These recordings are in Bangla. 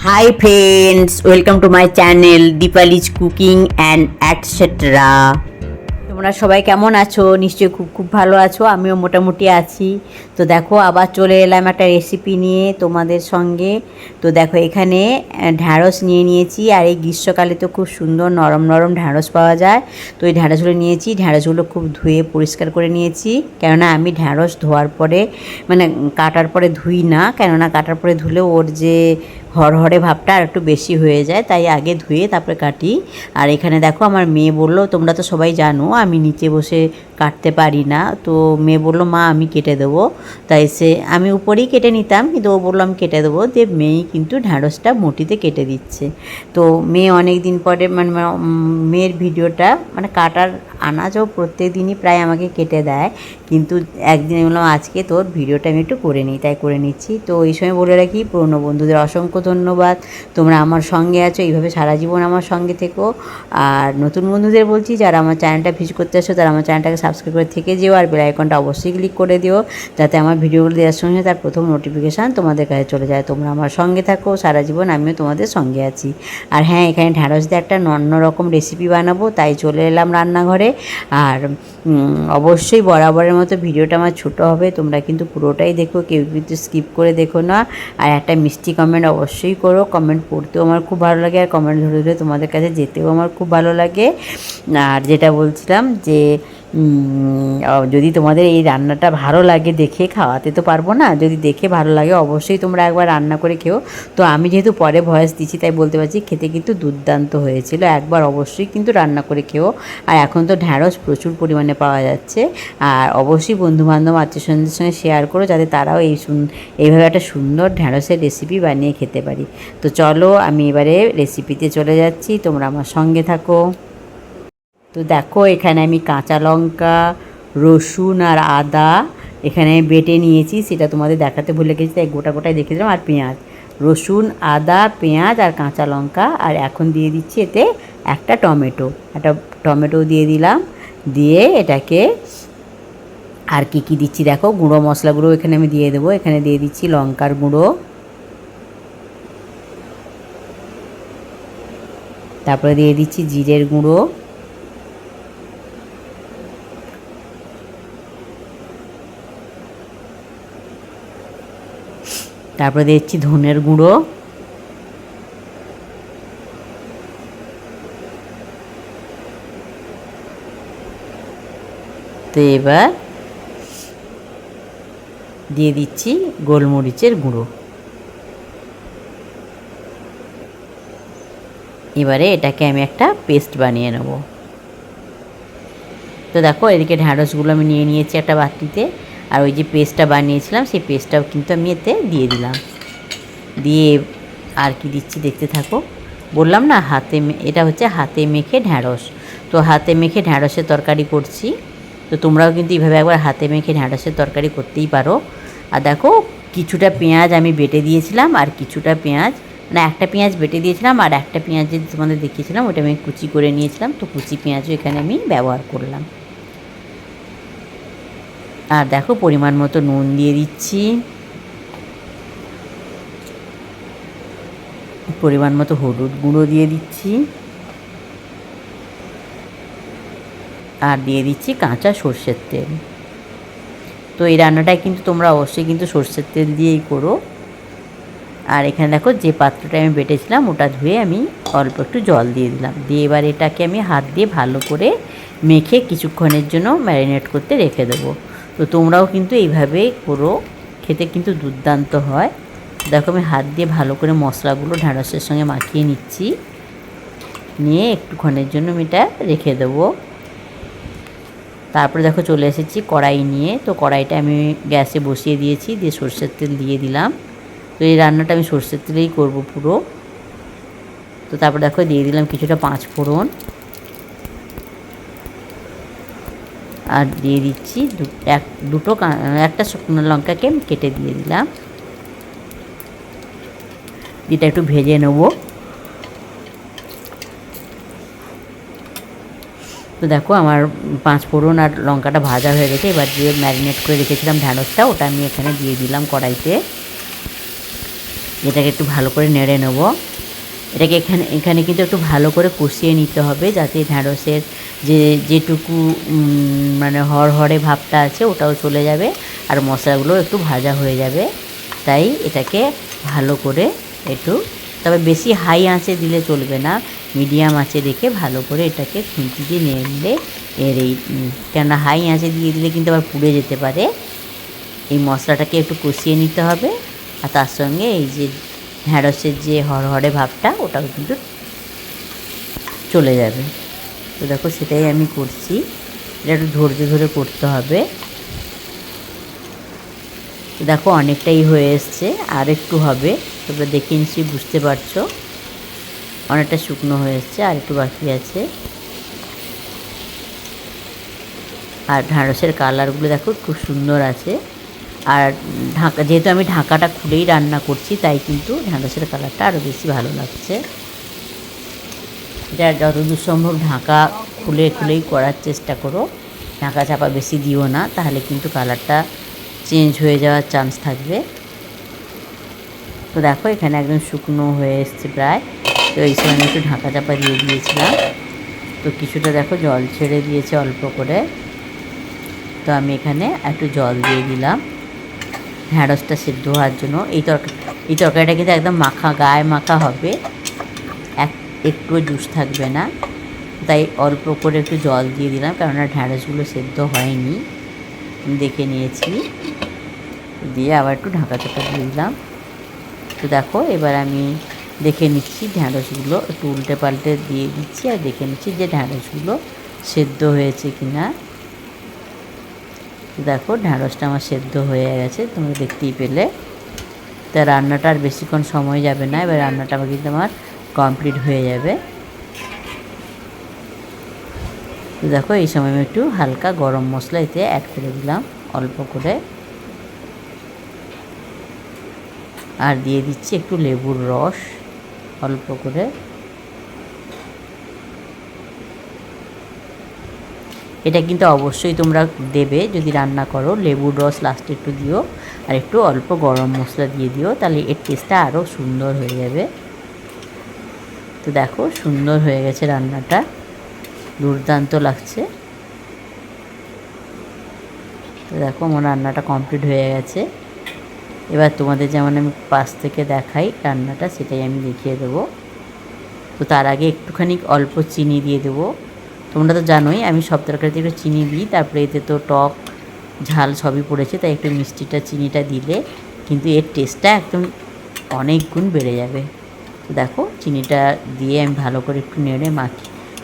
Hi friends, welcome to my channel Deepali's Cooking and etc. তোমরা সবাই কেমন আছো? নিশ্চয়ই খুব খুব ভালো আছো। আমিও মোটামুটি আছি। তো দেখো আবার চলে এলাম একটা রেসিপি নিয়ে তোমাদের সঙ্গে। তো দেখো এখানে ঢ্যাঁড়স নিয়ে নিয়েছি, আর এই গ্রীষ্মকালে তো খুব সুন্দর নরম নরম ঢ্যাঁড়স পাওয়া যায়। তো এই ঢ্যাঁড়সগুলো নিয়েছি, ঢ্যাঁড়সগুলো খুব ধুয়ে পরিষ্কার করে নিয়েছি। কেননা আমি ঢ্যাঁড়স ধোয়ার পরে মানে কাটার পরে ধুই না, কেননা কাটার পরে ধুলে ওর যে হরহরে ভাবটা আর একটু বেশি হয়ে যায়, তাই আগে ধুয়ে তারপরে কাটি। আর এখানে দেখো আমার মেয়ে বলল, তোমরা তো সবাই জানো আমি নিচে বসে কাটতে পারি না, তো মেয়ে বললো মা আমি কেটে দেবো। তাই আমি উপরেই কেটে নিতাম, কিন্তু ও বললো আমি কেটে দেবো। দিয়ে মেয়েই কিন্তু ঢ্যাঁড়সটা মুঠিতে কেটে দিচ্ছে। তো মেয়ে অনেক দিন পরে মেয়ের ভিডিওটা কাটার আনাজও প্রত্যেক দিনই প্রায় আমাকে কেটে দেয়, কিন্তু একদিন বললাম আজকে তোর ভিডিওটা আমি একটু করে নিই, তাই করে নিচ্ছি। তো এই সময় বলে রাখি, পুরনো বন্ধুদের অসংখ্য ধন্যবাদ, তোমরা আমার সঙ্গে আছো, এইভাবে সারা জীবন আমার সঙ্গে থেকো। আর নতুন বন্ধুদের বলছি, যারা আমার চ্যানেলটা ভিজিট করতে আসো তারা আমার চ্যানেলটাকে সাবস্ক্রাইব করে থেকে যেও, আর বেল আইকনটা অবশ্যই ক্লিক করে দিও, যাতে আমার ভিডিওগুলো দেওয়ার সঙ্গে তার প্রথম নোটিফিকেশান তোমাদের কাছে চলে যায়। তোমরা আমার সঙ্গে থাকো, সারা জীবন আমিও তোমাদের সঙ্গে আছি। আর হ্যাঁ, এখানে ঢ্যাঁড়স দিয়ে একটা অন্যরকম রেসিপি বানাবো, তাই চলে এলাম রান্নাঘরে। আর অবশ্যই বরাবরের মতো ভিডিওটা আমার ছোটো হবে, তোমরা কিন্তু পুরোটাই দেখো, কেউ কিন্তু স্কিপ করে দেখো না। আর একটা মিষ্টি কমেন্ট অবশ্যই করো, কমেন্ট পড়তেও আমার খুব ভালো লাগে, আর কমেন্ট ধরে ধরে তোমাদের কাছে যেতেও আমার খুব ভালো লাগে। আর যেটা বলছিলাম যে যদি তোমাদের এই রান্নাটা ভালো লাগে, দেখে খাওয়াতে তো পারবো না, যদি দেখে ভালো লাগে অবশ্যই তোমরা একবার রান্না করে খেও। তো আমি যেহেতু পরে ভয়েস দিচ্ছি তাই বলতে পারছি, খেতে কিন্তু দুর্দান্ত হয়েছিল, একবার অবশ্যই কিন্তু রান্না করে খেও। আর এখন তো ঢ্যাঁড়স প্রচুর পরিমাণে পাওয়া যাচ্ছে, আর অবশ্যই বন্ধুবান্ধব আত্মীয়স্বজনদের সঙ্গে শেয়ার করো, যাতে তারাও এইভাবে একটা সুন্দর ঢ্যাঁড়সের রেসিপি বানিয়ে খেতে পারি। তো চলো আমি এবারে রেসিপিতে চলে যাচ্ছি, তোমরা আমার সঙ্গে থাকো। তো দেখো এখানে আমি কাঁচা লঙ্কা, রসুন আর আদা এখানে বেটে নিয়েছি, সেটা তোমাদের দেখাতে ভুলে গেছি, তাই গোটা গোটায় দেখে দিলাম। আর পেঁয়াজ, রসুন, আদা, পেঁয়াজ আর কাঁচা লঙ্কা, আর এখন দিয়ে দিচ্ছি এতে একটা টমেটো দিয়ে দিলাম। দিয়ে এটাকে আর কি দিচ্ছি দেখো, গুঁড়ো মশলাগুলো এখানে আমি দিয়ে দেবো। এখানে দিয়ে দিচ্ছি লঙ্কার গুঁড়ো, তারপরে দিয়ে দিচ্ছি জিরের গুঁড়ো, তারপরে দিচ্ছি ধনের গুঁড়ো, তো এবার দিয়ে দিচ্ছি গোলমরিচের গুঁড়ো। এবারে এটাকে আমি একটা পেস্ট বানিয়ে নেব। তো দেখো এদিকে ঢ্যাঁড়সগুলো আমি নিয়ে নিয়েছি একটা বাটিতে, আর ওই যে পেস্টটা বানিয়েছিলাম সেই পেস্টটাও কিন্তু আমি এতে দিয়ে দিলাম। দিয়ে আর কি দিচ্ছি দেখতে থাকো। বললাম না এটা হচ্ছে হাতে মেখে ঢ্যাঁড়স, তো হাতে মেখে ঢ্যাঁড়সের তরকারি করছি। তো তোমরাও কিন্তু এইভাবে একবার হাতে মেখে ঢ্যাঁড়সের তরকারি করতেই পারো। আর দেখো কিছুটা পেঁয়াজ আমি বেটে দিয়েছিলাম, আর কিছুটা পেঁয়াজ একটা পেঁয়াজ বেটে দিয়েছিলাম, আর একটা পেঁয়াজ যে তোমাদের দেখিয়েছিলাম ওটা আমি কুচি করে নিয়েছিলাম, তো কুচি পেঁয়াজও এখানে আমি ব্যবহার করলাম। আর দেখো পরিমাণ মতো নুন দিয়ে দিচ্ছি, পরিমাণ মতো হলুদ গুঁড়ো দিয়ে দিচ্ছি, আর দিয়ে দিচ্ছি কাঁচা সর্ষের তেল। তো এই রান্নাটায় কিন্তু তোমরা অবশ্যই কিন্তু সর্ষের তেল দিয়েই করো। আর এখানে দেখো যে পাত্রটা আমি বেটেছিলাম ওটা ধুয়ে আমি অল্প একটু জল দিয়ে দিলাম, দিয়ে এবার এটাকে আমি হাত দিয়ে ভালো করে মেখে কিছুক্ষণের জন্য ম্যারিনেট করতে রেখে দেবো। তো তোমরাও কিন্তু এইভাবে করো, খেতে কিন্তু দুর্দান্ত হয়। দেখো আমি হাত দিয়ে ভালো করে মশলাগুলো ঢ্যাঁড়সের সঙ্গে মাখিয়ে নিচ্ছি, নিয়ে একটুক্ষণের জন্য আমি এটা রেখে দেবো। তারপরে দেখো চলে এসেছি কড়াই নিয়ে, তো কড়াইটা আমি গ্যাসে বসিয়ে দিয়েছি, দিয়ে সর্ষের তেল দিয়ে দিলাম। তো এই রান্নাটা আমি সর্ষের তেলেই করবো পুরো। তো তারপর দেখো দিয়ে দিলাম কিছুটা 5 ফোড়ন, আর দিয়ে দিচ্ছি একটা শুকনো লঙ্কাকে কেটে দিয়ে দিলাম, এটা একটু ভেজে নেব। তো দেখো আমার 5 ফোড়ন আর লঙ্কাটা ভাজা হয়ে গেছে। এবার যে ম্যারিনেট করে রেখেছিলাম ঢ্যাঁড়সটা ওটা আমি এখানে দিয়ে দিলাম কড়াইতে। এটাকে একটু ভালো করে নেড়ে নেব। এটাকে এখানে কিন্তু একটু ভালো করে কষিয়ে নিতে হবে, যাতে ঢ্যাঁড়সের যেটুকু মানে হড়হড়ে ভাবটা আছে ওটাও চলে যাবে, আর মশলাগুলো একটু ভাজা হয়ে যাবে। তাই এটাকে ভালো করে একটু, তবে বেশি হাই আঁচে দিলে চলবে না, মিডিয়াম আঁচে রেখে ভালো করে এটাকে খুন্তি দিয়ে নেড়ে নিলে কেননা হাই আঁচে দিয়ে দিলে কিন্তু আবার পুড়ে যেতে পারে। এই মশলাটাকে একটু কষিয়ে নিতে হবে, আর তার সঙ্গে এই যে ঢ্যাঁড়সের যে হড়হড়ে ভাবটা ওটাও কিন্তু চলে যাবে। তো দেখো সেটাই আমি করছি, এটা একটু ধৈর্য ধরে করতে হবে। তো দেখো অনেকটাই হয়ে এসছে, আর একটু হবে, তোমরা দেখে নিশ্চয়ই বুঝতে পারছো অনেকটা শুকনো হয়ে এসছে, আর একটু বাকি আছে। আর ঢ্যাঁড়সের কালারগুলো দেখো খুব সুন্দর আছে, আর যেহেতু আমি ঢাকাটা খুলেই রান্না করছি তাই কিন্তু ঢ্যাঁড়সের কালারটা আরও বেশি ভালো লাগছে। এটা যতদূর সম্ভব ঢাকা খুলেই করার চেষ্টা করো, ঢাকা চাপা বেশি দিও না, তাহলে কিন্তু কালারটা চেঞ্জ হয়ে যাওয়ার চান্স থাকবে। তো দেখো এখানে একদম শুকনো হয়ে এসছে প্রায়, তো এই সময় আমি একটু ঢাকা চাপা দিয়ে দিয়েছিলাম, তো কিছুটা দেখো জল ছেড়ে দিয়েছে অল্প করে। তো আমি এখানে একটু জল দিয়ে দিলাম ঢ্যাঁড়সটা সেদ্ধ হওয়ার জন্য। এই তরকারিটা কিন্তু একদম গায়ে মাখা হবে, একটুও জুস থাকবে না, তাই অল্প করে একটু জল দিয়ে দিলাম, কেননা ঢ্যাঁড়সগুলো সেদ্ধ হয়নি, দেখে নিয়েছি। দিয়ে আবার একটু ঢাকা চাপা দিয়ে দিলাম। তো দেখো এবার আমি দেখে নিচ্ছি ঢ্যাঁড়সগুলো, একটু উল্টে পাল্টে দিয়ে দিচ্ছি, আর দেখে নিচ্ছি যে ঢ্যাঁড়সগুলো সেদ্ধ হয়েছে কিনা। দেখো ঢ্যাঁড়সটা আমার সেদ্ধ হয়ে গেছে, তোমরা দেখতেই পেলে। তা রান্নাটা আর বেশিক্ষণ সময় যাবে না, এবার রান্নাটা কিন্তু আমার কমপ্লিট হয়ে যাবে। তো দেখো এই সময় আমি একটু হালকা গরম মশলা এতে অ্যাড করে দিলাম অল্প করে, আর দিয়ে দিচ্ছি একটু লেবুর রস অল্প করে। এটা কিন্তু অবশ্যই তোমরা দেবে যদি রান্না করো, লেবুর রস লাস্টে একটু দিও, আর একটু অল্প গরম মশলা দিয়ে দিও, তাহলে এর টেস্টটা আরও সুন্দর হয়ে যাবে। তো দেখো সুন্দর হয়ে গেছে রান্নাটা, দুর্দান্ত লাগছে। তো দেখো আমার রান্নাটা কমপ্লিট হয়ে গেছে। এবার তোমাদের যেমন আমি পাশ থেকে দেখাই রান্নাটা, সেটাই আমি দেখিয়ে দেবো। তো তার আগে একটুখানি অল্প চিনি দিয়ে দেবো। তোমরা তো জানোই আমি সব তরকারিতে একটু চিনি দিই, তারপরে এতে তো টক ঝাল সবই পড়েছে, তাই একটু মিষ্টিটা চিনিটা দিলে কিন্তু এর টেস্টটা একদম অনেক গুণ বেড়ে যাবে। তো দেখো চিনিটা দিয়ে আমি ভালো করে একটু নেড়ে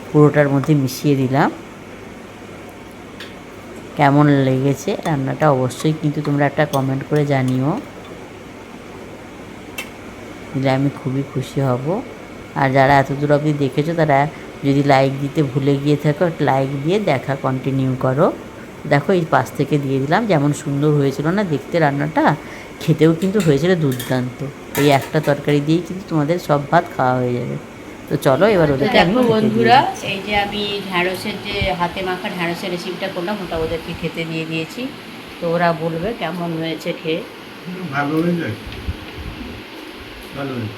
পুরোটার মধ্যে মিশিয়ে দিলাম। কেমন লেগেছে রান্নাটা অবশ্যই কিন্তু তোমরা একটা কমেন্ট করে জানিও, দিলে আমি খুবই খুশি হব। আর যারা এতদূর অবধি দেখেছো তারা যদি লাইক দিতে ভুলে গিয়ে থাকো, লাইক দিয়ে দেখা কন্টিনিউ করো। দেখো এই পাশ থেকে দিয়ে দিলাম, যেমন সুন্দর হয়েছিল না দেখতে রান্নাটা, খেতেও কিন্তু হয়েছিল দুর্দান্ত। এই একটা তরকারি দিয়েই কিন্তু তোমাদের সব ভাত খাওয়া হয়ে যাবে। তো চলো এবার ওদেরকে আমি বন্ধুরা, এই যে আমি ঢ্যাঁড়সের যে হাতে মাখা ঢ্যাঁড়সের রেসিপিটা করলাম ওটা ওদেরকে খেতে দিয়ে দিয়েছি। তো ওরা বলবে কেমন হয়েছে খেয়ে। ভালো হয়েছে, ভালো হয়েছে।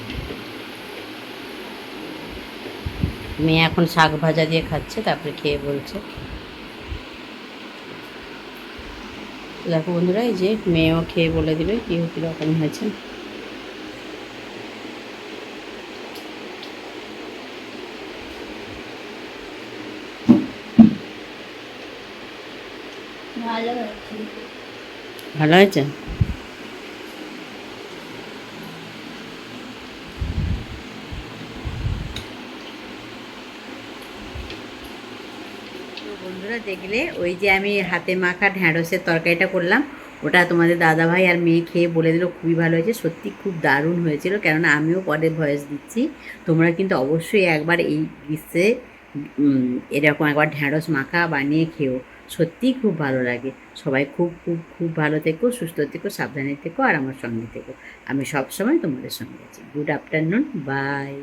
মেয়ে এখন শাক ভাজা দিয়ে খাচ্ছে, তারপরে খেয়ে বলছে। দেখো বন্ধুরা এই যে মেয়েও খেয়ে বলে দিবে কী কীরকম হয়েছে। ভালো হয়েছে। বন্ধুরা দেখলে ওই যে আমি হাতে মাখা ঢ্যাঁড়সের তরকারিটা করলাম, ওটা তোমাদের দাদাভাই আর মেয়ে খেয়ে বলে দিল খুবই ভালো হয়েছে, সত্যি খুব দারুণ হয়েছিল। কেননা আমিও পরে ভয়েস দিচ্ছি, তোমরা কিন্তু অবশ্যই একবার এই গ্রীষ্মে এরকম একবার ঢ্যাঁড়স মাখা বানিয়ে খেও, সত্যিই খুব ভালো লাগে। সবাই খুব খুব খুব ভালো থেকো, সুস্থ থেকো, সাবধানে থেকো, আর আমার সঙ্গে থেকো। আমি সবসময় তোমাদের সঙ্গে আছি। Good afternoon, by.